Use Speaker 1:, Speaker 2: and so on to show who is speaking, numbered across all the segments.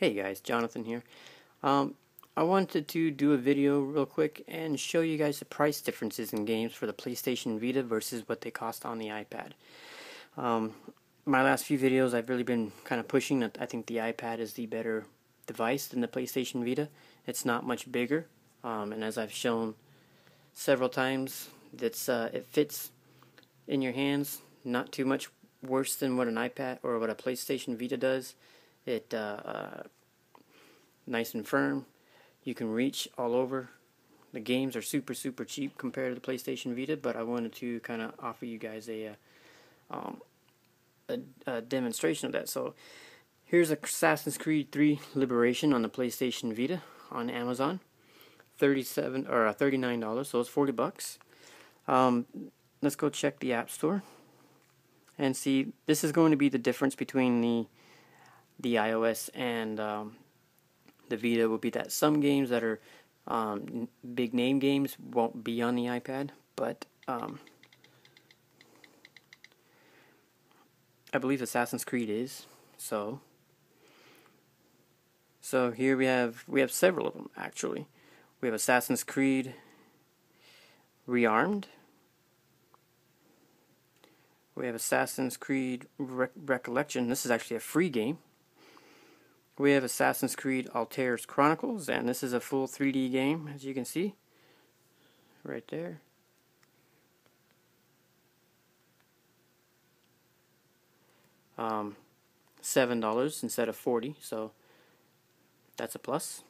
Speaker 1: Hey guys, Jonathan here. I wanted to do a video real quick and show you guys the price differences in games for the PlayStation Vita versus what they cost on the iPad. My last few videos I've really been kind of pushing that I think the iPad is the better device than the PlayStation Vita. It's not much bigger, and as I've shown several times, it fits in your hands, not too much worse than what an iPad or what a PlayStation Vita does. It nice and firm. You can reach all over. The games are super cheap compared to the PlayStation Vita, but I wanted to kind of offer you guys a demonstration of that. So here's Assassin's Creed 3 Liberation on the PlayStation Vita on Amazon. $39, so it's $40. Let's go check the App Store and see. This is going to be the difference between the iOS and the Vita. Will be that some games that are big name games won't be on the iPad, but I believe Assassin's Creed is. So here we have several of them actually. We have Assassin's Creed Rearmed. We have Assassin's Creed Recollection. This is actually a free game. We have Assassin's Creed Altair's Chronicles, and this is a full 3D game, as you can see right there. $7 instead of $40, so that's a plus.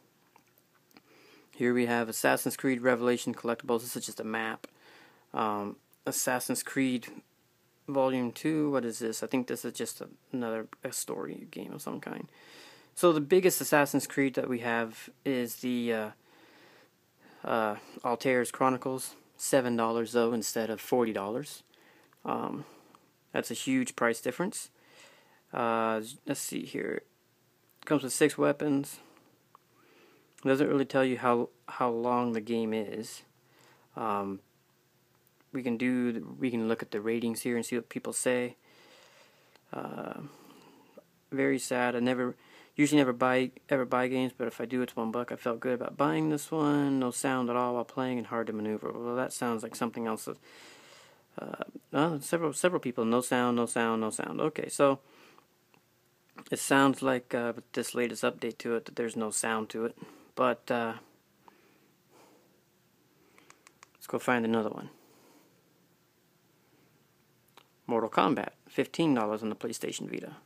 Speaker 1: Here we have Assassin's Creed Revelation Collectibles. This is just a map. Assassin's Creed Volume 2. What is this? I think this is just another story game of some kind. So the biggest Assassin's Creed that we have is the Altair's Chronicles. $7 though instead of $40. That's a huge price difference. Let's see here. It comes with 6 weapons. It doesn't really tell you how long the game is. We can look at the ratings here and see what people say. Very sad. I usually never buy games, but if I do, it's $1. I felt good about buying this one. No sound at all while playing and hard to maneuver. Well, that sounds like something else. Several people. No sound. Okay, so it sounds like with this latest update to it that there's no sound to it. But let's go find another one. Mortal Kombat, $15 on the PlayStation Vita.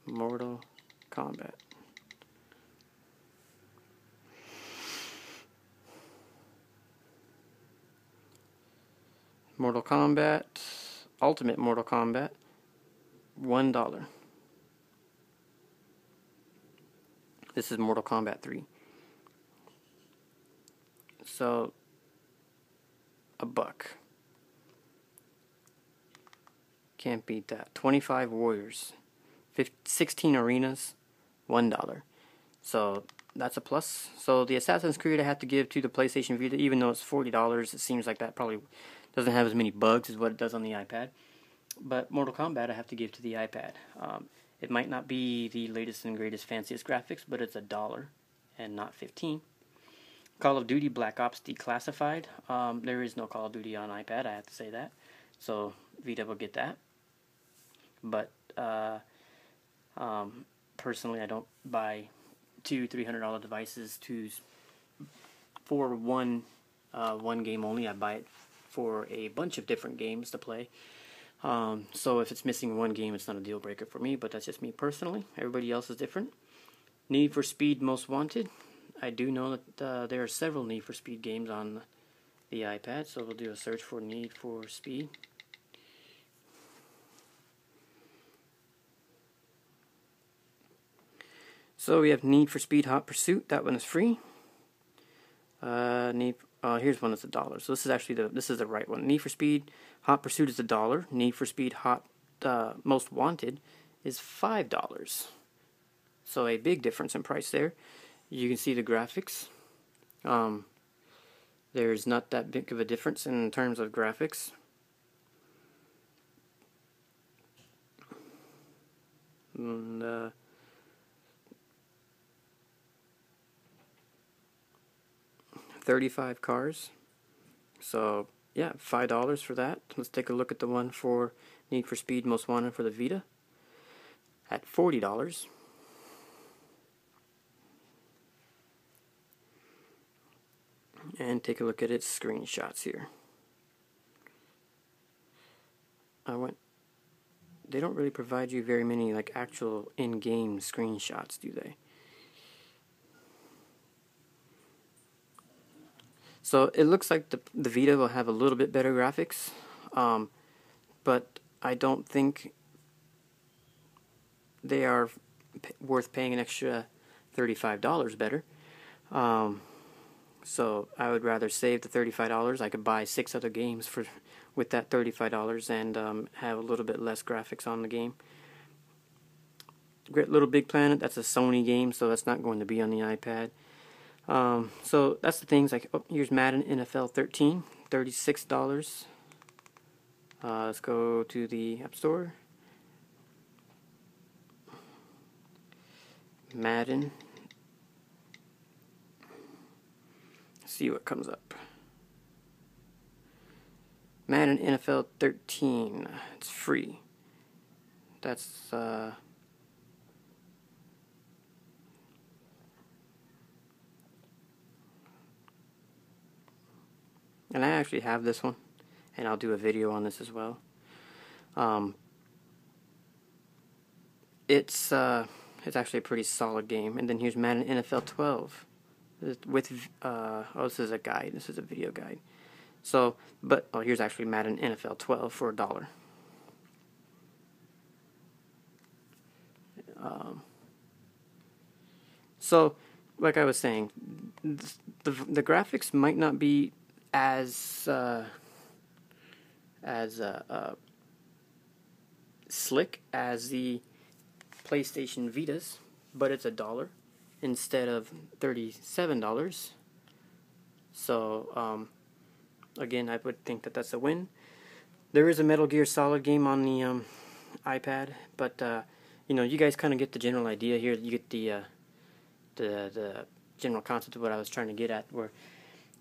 Speaker 1: Mortal Kombat. Mortal Kombat, Ultimate Mortal Kombat, $1. This is Mortal Kombat 3. So, $1. Can't beat that. 25 Warriors. 16 arenas, $1. So that's a plus. So the Assassin's Creed I have to give to the PlayStation Vita, even though it's $40. It seems like that probably doesn't have as many bugs as what it does on the iPad. But Mortal Kombat I have to give to the iPad. It might not be the latest and greatest, fanciest graphics, but it's $1 and not 15. Call of Duty Black Ops Declassified. There is no Call of Duty on iPad. I have to say that. So Vita will get that. But personally, I don't buy $200-300 devices for one game only. I buy it for a bunch of different games to play. So if it's missing one game, it's not a deal breaker for me. But that's just me personally. Everybody else is different. Need for Speed Most Wanted. I do know that there are several Need for Speed games on the iPad, so we'll do a search for Need for Speed. So we have Need for Speed Hot Pursuit. That one is free. Here's one that's $1. So this is actually this is the right one. Need for Speed Hot Pursuit is $1. Need for Speed Hot Most Wanted is $5. So a big difference in price there. You can see the graphics. There's not that big of a difference in terms of graphics. and 35 cars. So yeah, $5 for that. Let's take a look at the one for Need for Speed Most Wanted for the Vita at $40. And take a look at its screenshots here. They don't really provide you very many like actual in-game screenshots, do they? So it looks like the Vita will have a little bit better graphics, but I don't think they are worth paying an extra $35 better. So I would rather save the $35. I could buy 6 other games with that $35 and have a little bit less graphics on the game. Great Little Big Planet, that's a Sony game, so that's not going to be on the iPad. So that's the things like, oh, here's Madden NFL 13, $36. Let's go to the App Store. Madden. See what comes up. Madden NFL 13. It's free. That's and I actually have this one, and I'll do a video on this as well. It's actually a pretty solid game. And then here's Madden NFL 12 with oh, this is a guide. This is a video guide. So, but oh, here's actually Madden NFL 12 for $1. So, like I was saying, the graphics might not be as slick as the PlayStation Vitas, but it's $1 instead of $37. So again, I would think that that's a win. There is a Metal Gear Solid game on the iPad, but you know, you guys kind of get the general idea here. You get the general concept of what I was trying to get at, where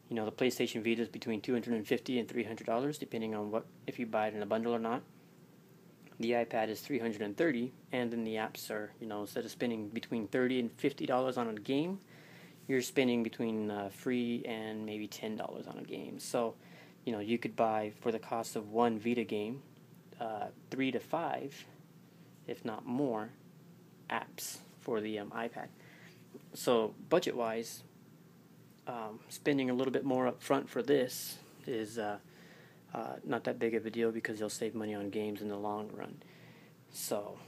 Speaker 1: you know the PlayStation Vita is between $250 and $300, depending on if you buy it in a bundle or not. The iPad is $330, and then the apps are, you know, instead of spending between $30 and $50 on a game, you're spending between free and maybe $10 on a game. So, you know, you could buy for the cost of one Vita game, 3 to 5, if not more, apps for the iPad. So, budget-wise, spending a little bit more up front for this is not that big of a deal because you'll save money on games in the long run. So,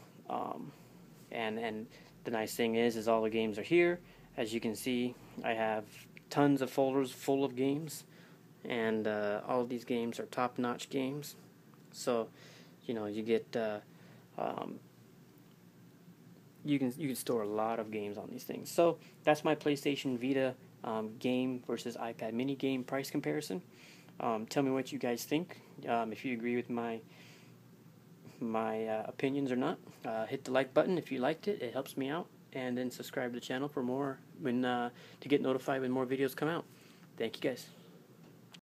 Speaker 1: and the nice thing is all the games are here. As you can see, I have tons of folders full of games, and all of these games are top-notch games. So, you know, you get you can store a lot of games on these things. So that's my PlayStation Vita game versus iPad mini game price comparison. Tell me what you guys think. If you agree with my opinions or not. Hit the like button if you liked it. It helps me out. And then subscribe to the channel for more to get notified when more videos come out. Thank you guys.